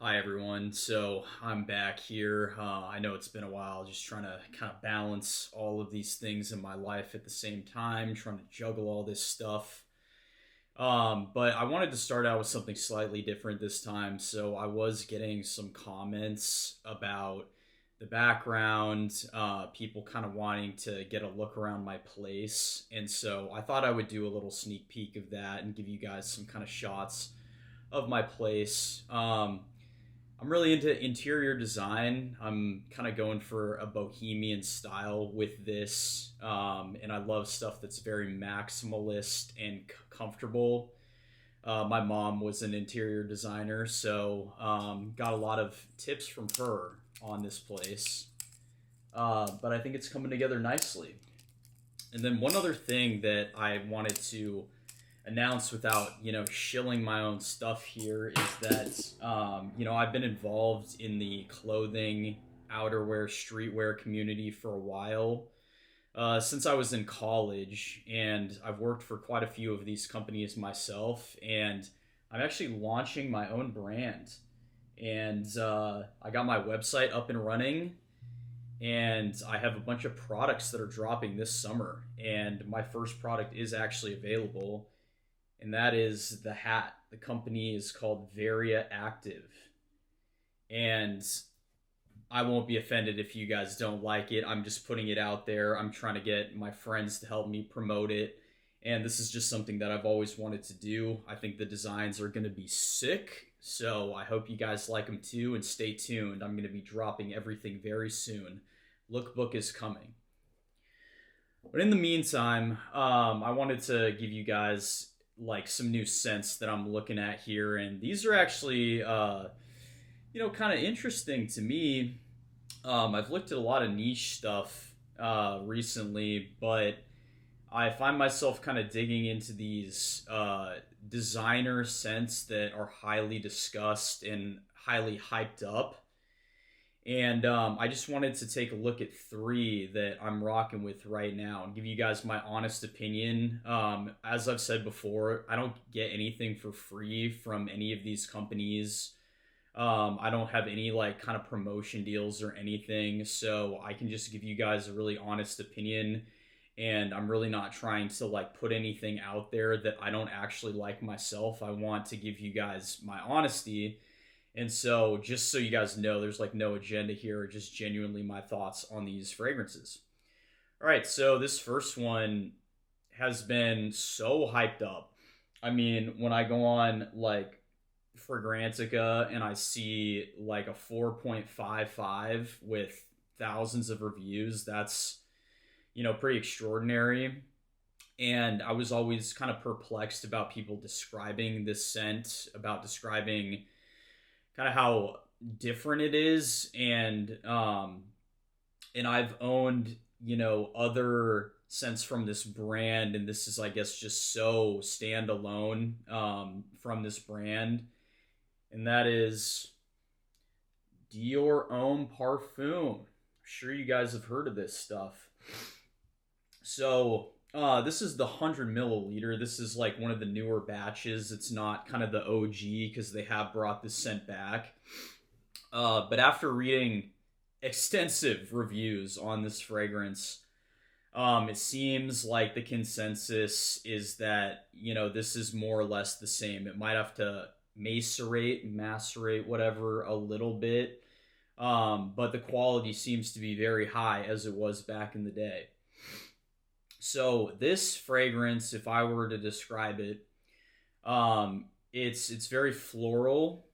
Hi everyone. So I'm back here. I know it's been a while, just trying to kind of balance all of these things in my life at the same time, trying to juggle all this stuff. But I wanted to start out with something slightly different this time. So I was getting some comments about the background, people kind of wanting to get a look around my place. And so I thought I would do a little sneak peek of that and give you guys some kind of shots of my place. I'm really into interior design. I'm kind of going for a bohemian style with this, and I love stuff that's very maximalist and comfortable. My mom was an interior designer, so got a lot of tips from her on this place. But I think it's coming together nicely. And then one other thing that I wanted to announce without shilling my own stuff here is that I've been involved in the clothing, outerwear, streetwear community for a while, since I was in college, and I've worked for quite a few of these companies myself, and I'm actually launching my own brand. And I got my website up and running, and I have a bunch of products that are dropping this summer, and my first product is actually available, and that is the hat. The company is called Varia Active, and I won't be offended if you guys don't like it. I'm just putting it out there. I'm trying to get my friends to help me promote it, and this is just something that I've always wanted to do. I think the designs are going to be sick, so I hope you guys like them too, and stay tuned. I'm going to be dropping everything very soon. Lookbook is coming. But in the meantime, I wanted to give you guys like some new scents that I'm looking at here, and these are actually kind of interesting to me. I've looked at a lot of niche stuff recently, but I find myself kind of digging into these designer scents that are highly discussed and highly hyped up. And I just wanted to take a look at three that I'm rocking with right now and give you guys my honest opinion. As I've said before, I don't get anything for free from any of these companies. I don't have any like kind of promotion deals or anything, so I can just give you guys a really honest opinion. And I'm really not trying to like put anything out there that I don't actually like myself. I want to give you guys my honesty. And so, just so you guys know, there's like no agenda here, just genuinely my thoughts on these fragrances. All right, so this first one has been so hyped up. I mean, when I go on like Fragrantica and I see like a 4.55 with thousands of reviews, that's, pretty extraordinary. And I was always kind of perplexed about people describing this scent, about describing kind of how different it is, and I've owned other scents from this brand, and this is, I guess, just so standalone from this brand, and that is Dior Homme Parfum. I'm sure you guys have heard of this stuff. So this is the 100 milliliter. This is like one of the newer batches. It's not kind of the OG because they have brought this scent back. But after reading extensive reviews on this fragrance, it seems like the consensus is that, this is more or less the same. It might have to macerate, whatever, a little bit. But the quality seems to be very high as it was back in the day. So this fragrance, if I were to describe it, it's very floral.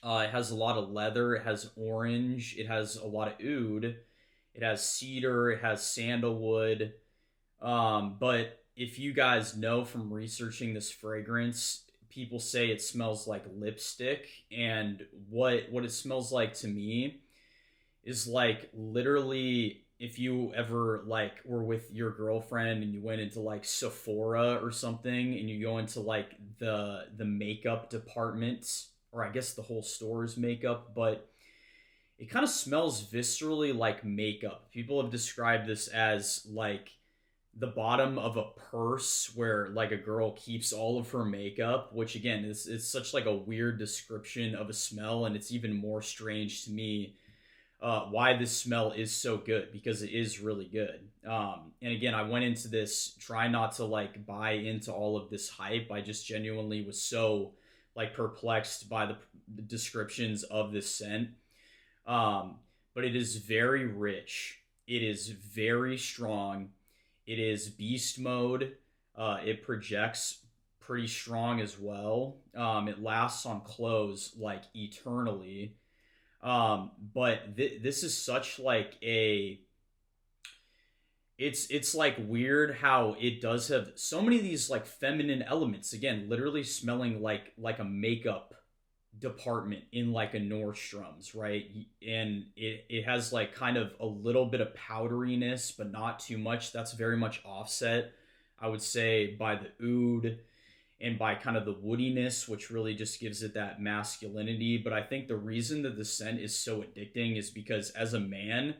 It has a lot of leather. It has orange. It has a lot of oud. It has cedar. It has sandalwood. But if you guys know from researching this fragrance, people say it smells like lipstick. And what it smells like to me is like literally if you ever like were with your girlfriend and you went into like Sephora or something and you go into like the makeup department, or I guess the whole store is makeup, but it kind of smells viscerally like makeup. People have described this as like the bottom of a purse where like a girl keeps all of her makeup, which again is such like a weird description of a smell, and it's even more strange to me why this smell is so good, because it is really good. And again, I went into this trying not to like buy into all of this hype. I just genuinely was so like perplexed by the descriptions of this scent. Um, but it is very rich. It is very strong. It is beast mode. It projects pretty strong as well. It lasts on clothes like eternally. But this is such like a it's like weird how it does have so many of these like feminine elements. Again, literally smelling like a makeup department in like a Nordstrom's, right? And it has like kind of a little bit of powderiness, but not too much. That's very much offset, I would say, by the oud and by kind of the woodiness, which really just gives it that masculinity. But I think the reason that the scent is so addicting is because as a man,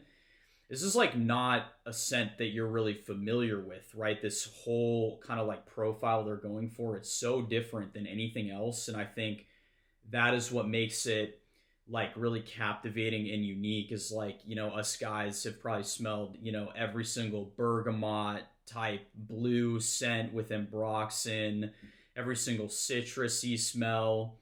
this is like not a scent that you're really familiar with, right? This whole kind of like profile they're going for, it's so different than anything else. And I think that is what makes it like really captivating and unique, is like, you know, us guys have probably smelled, you know, every single bergamot type blue scent with ambroxan, every single citrusy smell.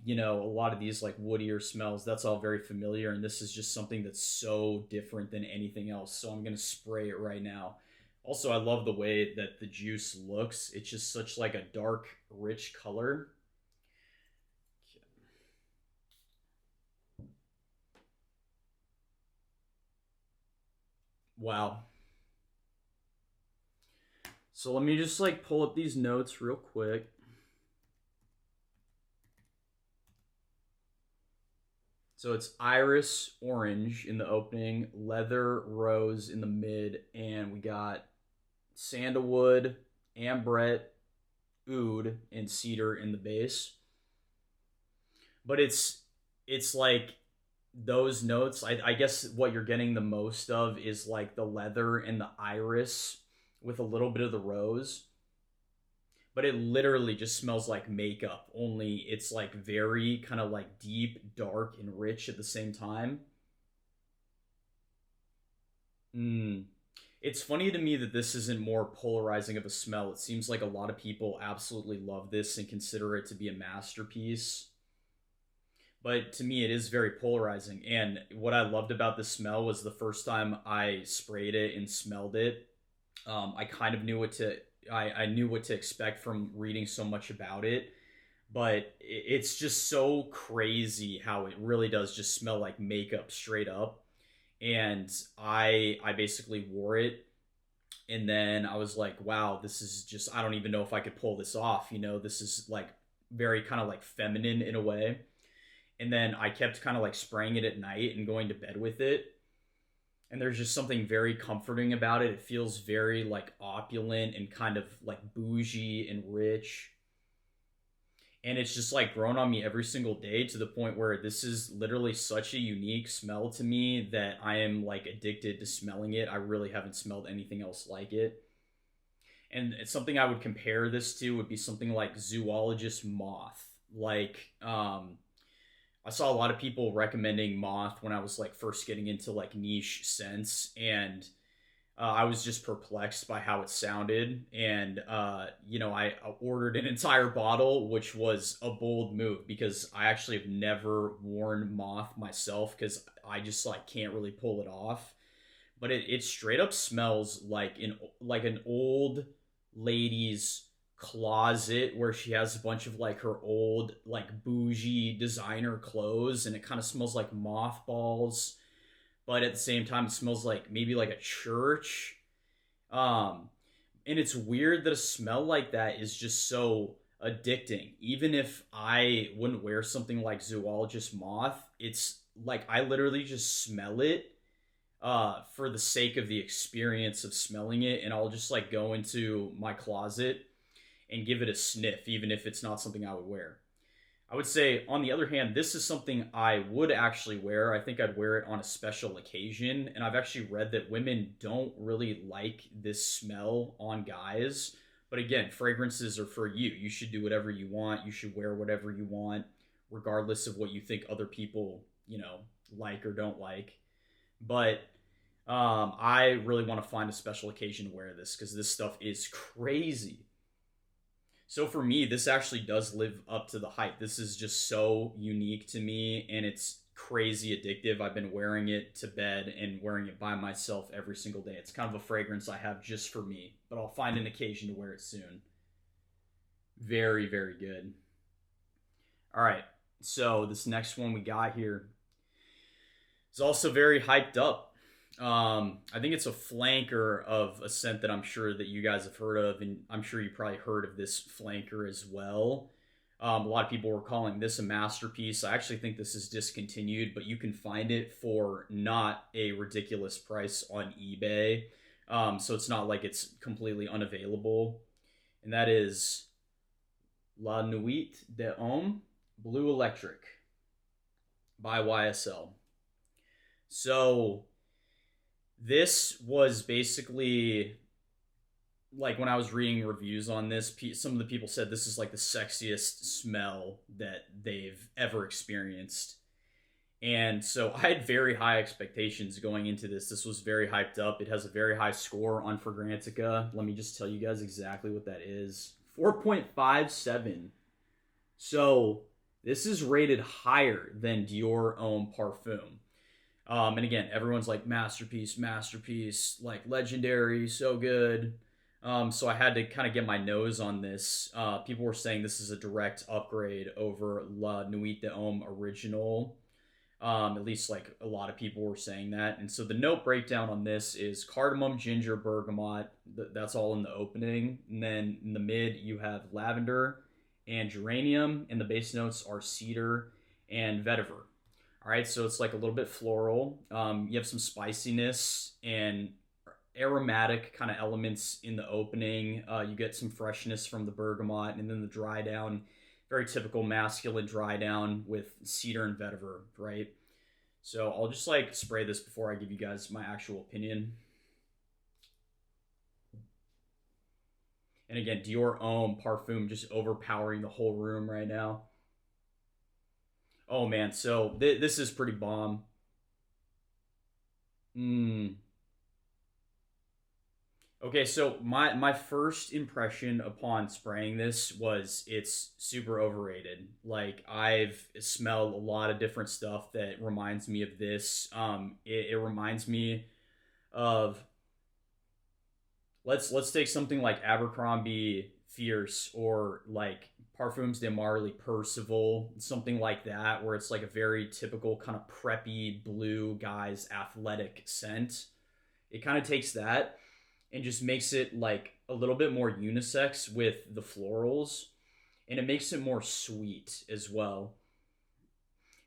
You know, a lot of these like woodier smells, that's all very familiar, and this is just something that's so different than anything else. So I'm gonna spray it right now. Also, I love the way that the juice looks. It's just such like a dark, rich color. Wow. So let me just like pull up these notes real quick. So it's iris orange in the opening, leather rose in the mid, and we got sandalwood, ambrette, oud, and cedar in the base. But it's like those notes. I guess what you're getting the most of is like the leather and the iris with a little bit of the rose. But it literally just smells like makeup, only it's like very kind of like deep, dark, and rich at the same time. Mm. It's funny to me that this isn't more polarizing of a smell. It seems like a lot of people absolutely love this and consider it to be a masterpiece. But to me, it is very polarizing. And what I loved about this smell was the first time I sprayed it and smelled it, I kind of knew what to I knew what to expect from reading so much about it. But it's just so crazy how it really does just smell like makeup straight up. And I basically wore it, and then I was like, wow, this is just, I don't even know if I could pull this off. You know, this is like very kind of like feminine in a way. And then I kept kind of like spraying it at night and going to bed with it. And there's just something very comforting about it. It feels very like opulent and kind of like bougie and rich. And it's just like grown on me every single day, to the point where this is literally such a unique smell to me that I am like addicted to smelling it. I really haven't smelled anything else like it. And it's something I would compare this to would be something like zoologist moth. Like, I saw a lot of people recommending moth when I was like first getting into like niche scents, and I was just perplexed by how it sounded. And you know, I ordered an entire bottle, which was a bold move because I actually have never worn moth myself, because I just like can't really pull it off. But it straight up smells like an old lady's closet where she has a bunch of like her old like bougie designer clothes, and it kind of smells like mothballs, but at the same time it smells like maybe like a church. um and it's weird that a smell like that is just so addicting. Even if I wouldn't wear something like zoologist moth, it's like I literally just smell it for the sake of the experience of smelling it, and I'll just like go into my closet and give it a sniff, even if it's not something I would wear. I would say, on the other hand, this is something I would actually wear. I think I'd wear it on a special occasion. And I've actually read that women don't really like this smell on guys. But again, fragrances are for you. You should do whatever you want. You should wear whatever you want, regardless of what you think other people, like or don't like. But I really want to find a special occasion to wear this because this stuff is crazy. So for me, this actually does live up to the hype. This is just so unique to me and it's crazy addictive. I've been wearing it to bed and wearing it by myself every single day. It's kind of a fragrance I have just for me, but I'll find an occasion to wear it soon. Very, very good. All right. So this next one we got here is also very hyped up. I think it's a flanker of a scent that I'm sure that you guys have heard of, and I'm sure you probably heard of this flanker as well. A lot of people were calling this a masterpiece. I actually think this is discontinued, but you can find it for not a ridiculous price on eBay. So it's not like it's completely unavailable. And that is La Nuit de Homme Bleu Electrique by YSL. So this was basically like when I was reading reviews on this, some of the people said this is like the sexiest smell that they've ever experienced. And so I had very high expectations going into this. This was very hyped up. It has a very high score on Fragrantica. Let me just tell you guys exactly what that is. 4.57. So this is rated higher than Dior Homme Parfum. And again, everyone's like masterpiece, masterpiece, like legendary, so good. So I had to kind of get my nose on this. People were saying this is a direct upgrade over La Nuit de Homme original. At least like a lot of people were saying that. And so the note breakdown on this is cardamom, ginger, bergamot. That's all in the opening. And then in the mid, you have lavender and geranium. And the base notes are cedar and vetiver. All right, so it's like a little bit floral. You have some spiciness and aromatic kind of elements in the opening. You get some freshness from the bergamot, and then the dry down, very typical masculine dry down with cedar and vetiver, right? So I'll just like spray this before I give you guys my actual opinion. And again, Dior Homme Parfum just overpowering the whole room right now. Oh man, so this is pretty bomb. Okay, so my first impression upon spraying this was it's super overrated. Like I've smelled a lot of different stuff that reminds me of this. It reminds me of let's take something like Abercrombie Fierce or like Parfums de Marly Percival, something like that, where it's like a very typical kind of preppy blue guy's athletic scent. It kind of takes that and just makes it like a little bit more unisex with the florals, and it makes it more sweet as well.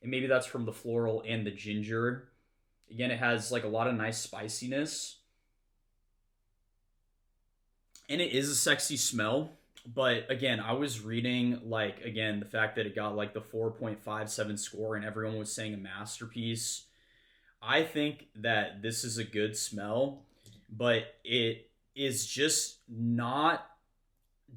And maybe that's from the floral and the ginger. Again, it has like a lot of nice spiciness, and it is a sexy smell. But again, I was reading like again the fact that it got like the 4.57 score and everyone was saying a masterpiece. I think that this is a good smell, but it is just not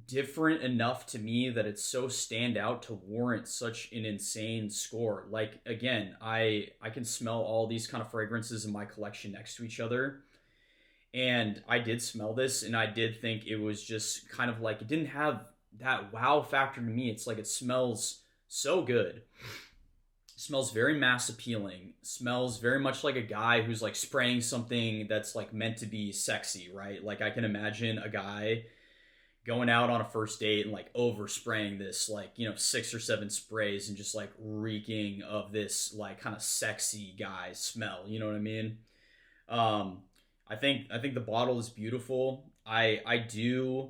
different enough to me that it's so stand out to warrant such an insane score. Like again, I can smell all these kind of fragrances in my collection next to each other. And I did smell this and I did think it was just kind of like it didn't have that wow factor to me. It's like it smells so good. Smells very mass appealing. Smells very much like a guy who's like spraying something that's like meant to be sexy, right? Like I can imagine a guy going out on a first date and like overspraying this like 6 or 7 sprays and just like reeking of this like kind of sexy guy smell. You know what I mean? I think the bottle is beautiful. I do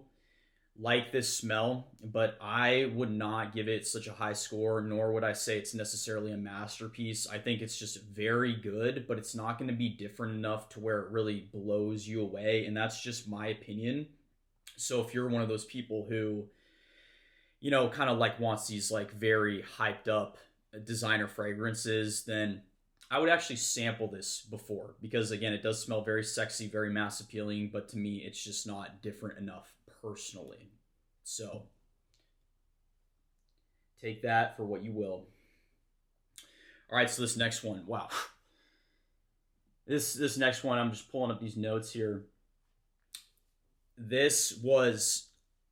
like this smell, but I would not give it such a high score, nor would I say it's necessarily a masterpiece. I think it's just very good, but it's not going to be different enough to where it really blows you away, and that's just my opinion. So if you're one of those people who kind of like wants these like very hyped up designer fragrances, then I would actually sample this before, because again, it does smell very sexy, very mass appealing, but to me, it's just not different enough personally. So take that for what you will. All right, so this next one, wow. This next one, I'm just pulling up these notes here. This was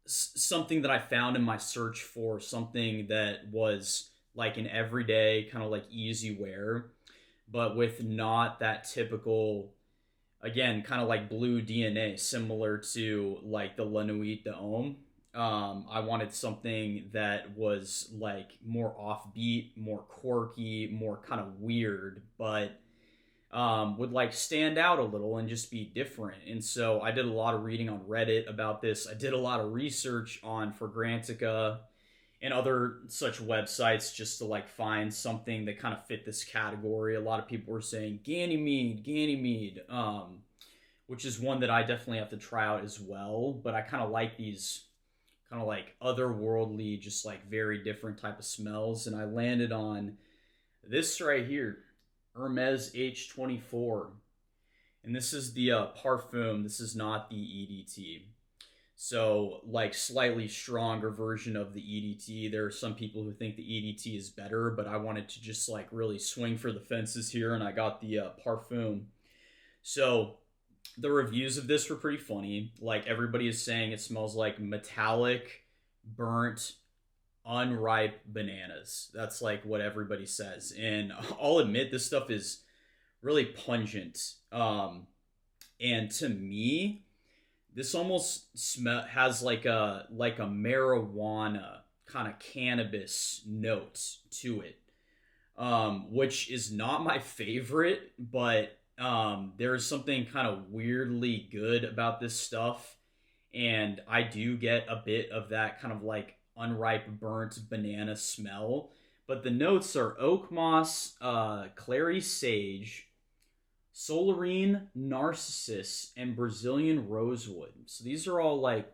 something that I found in my search for something that was like an everyday kind of like easy wear, but with not that typical, again, kind of like blue DNA, similar to like the La Nuit de Homme. I wanted something that was like more offbeat, more quirky, more kind of weird, but would like stand out a little and just be different. And so I did a lot of reading on Reddit about this. I did a lot of research on Fragrantica and other such websites just to like find something that kind of fit this category. A lot of people were saying Ganymede, which is one that I definitely have to try out as well. But I kind of like these kind of like otherworldly, just like very different type of smells. And I landed on this right here, Hermes H24. And this is the Parfum. This is not the EDT. So, like, slightly stronger version of the EDT. There are some people who think the EDT is better, but I wanted to just, like, really swing for the fences here, and I got the Parfum. So, the reviews of this were pretty funny. Like, everybody is saying it smells like metallic, burnt, unripe bananas. That's, like, what everybody says. And I'll admit, this stuff is really pungent. And to me, this almost has like a marijuana kind of cannabis note to it, which is not my favorite, but there's something kind of weirdly good about this stuff, and I do get a bit of that kind of like unripe burnt banana smell. But the notes are oak moss, clary sage, solarine, narcissus, and Brazilian rosewood. So these are all like,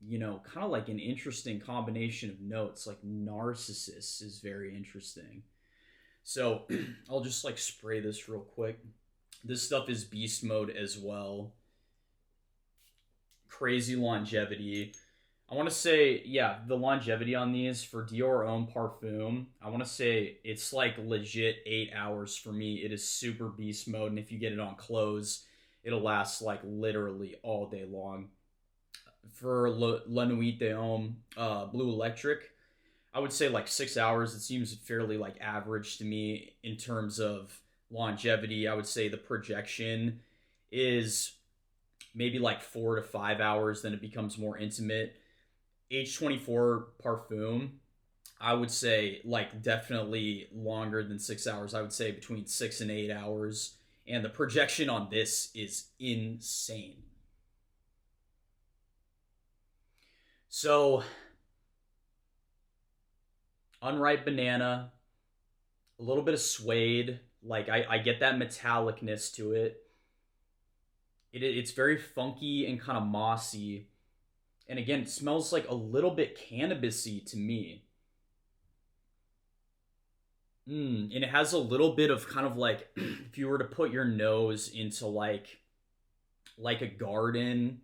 kind of like an interesting combination of notes. Like narcissus is very interesting. So I'll just like spray this real quick. This stuff is beast mode as well. Crazy longevity. I want to say, yeah, the longevity on these for Dior Homme Parfum, I want to say it's like legit 8 hours for me. It is super beast mode, and if you get it on clothes, it'll last like literally all day long. For La Nuit de Homme Bleu Electrique, I would say like 6 hours. It seems fairly like average to me in terms of longevity. I would say the projection is maybe like 4 to 5 hours, then it becomes more intimate. H24 Parfum, I would say like definitely longer than 6 hours. I would say between 6 and 8 hours. And the projection on this is insane. So, unripe banana, a little bit of suede. Like I get that metallicness to it. It's very funky and kind of mossy. And again, it smells like a little bit cannabisy to me. And it has a little bit of kind of like, if you were to put your nose into like a garden,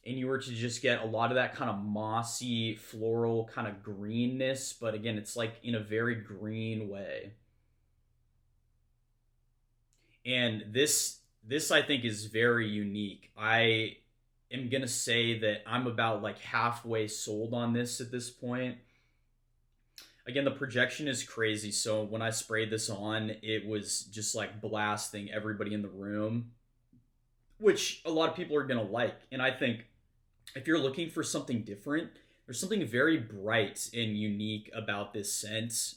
and you were to just get a lot of that kind of mossy, floral kind of greenness, but again, it's like in a very green way. And this I think is very unique. I am gonna say that I'm about like halfway sold on this at this point. Again, the projection is crazy, so when I sprayed this on, it was just like blasting everybody in the room, which a lot of people are gonna like. And I think if you're looking for something different, there's something very bright and unique about this scent.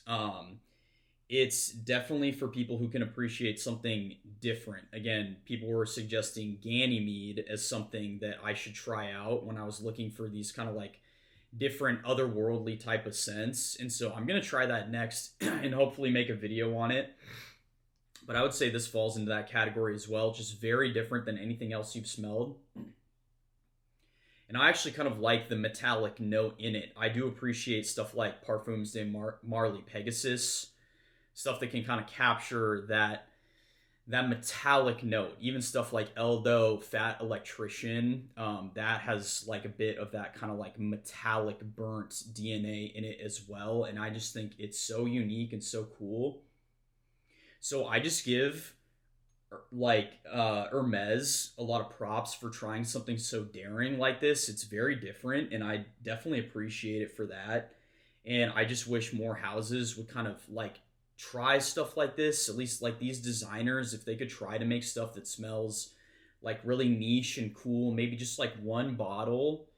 It's definitely for people who can appreciate something different. Again, people were suggesting Ganymede as something that I should try out when I was looking for these kind of like different otherworldly type of scents. And so I'm going to try that next and hopefully make a video on it. But I would say this falls into that category as well. Just very different than anything else you've smelled. And I actually kind of like the metallic note in it. I do appreciate stuff like Parfums de Marley Pegasus, stuff that can kind of capture that metallic note. Even stuff like Eldo Fat Electrician, that has like a bit of that kind of like metallic burnt DNA in it as well. And I just think it's so unique and so cool. So I just give like Hermes a lot of props for trying something so daring like this. It's very different, and I definitely appreciate it for that. And I just wish more houses would kind of like try stuff like this. At least like these designers, if they could try to make stuff that smells like really niche and cool, maybe just like one bottle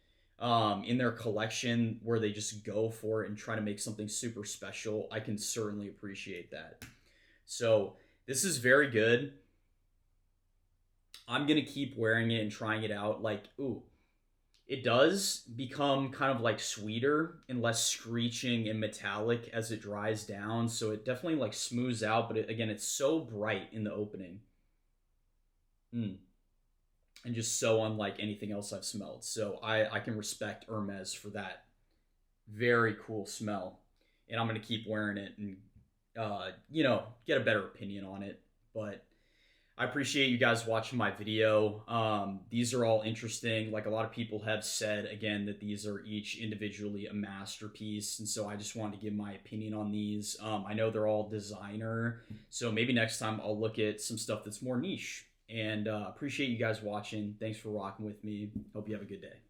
in their collection where they just go for it and try to make something super special. I can certainly appreciate that. So this is very good. I'm gonna keep wearing it and trying it out. Like, ooh, it does become kind of like sweeter and less screeching and metallic as it dries down. So it definitely like smooths out, but again, it's so bright in the opening. Mm. And just so unlike anything else I've smelled. So I can respect Hermes for that. Very cool smell. And I'm gonna keep wearing it and get a better opinion on it. But I appreciate you guys watching my video. These are all interesting. Like a lot of people have said, again, that these are each individually a masterpiece. And so I just wanted to give my opinion on these. I know they're all designer. So maybe next time I'll look at some stuff that's more niche. And appreciate you guys watching. Thanks for rocking with me. Hope you have a good day.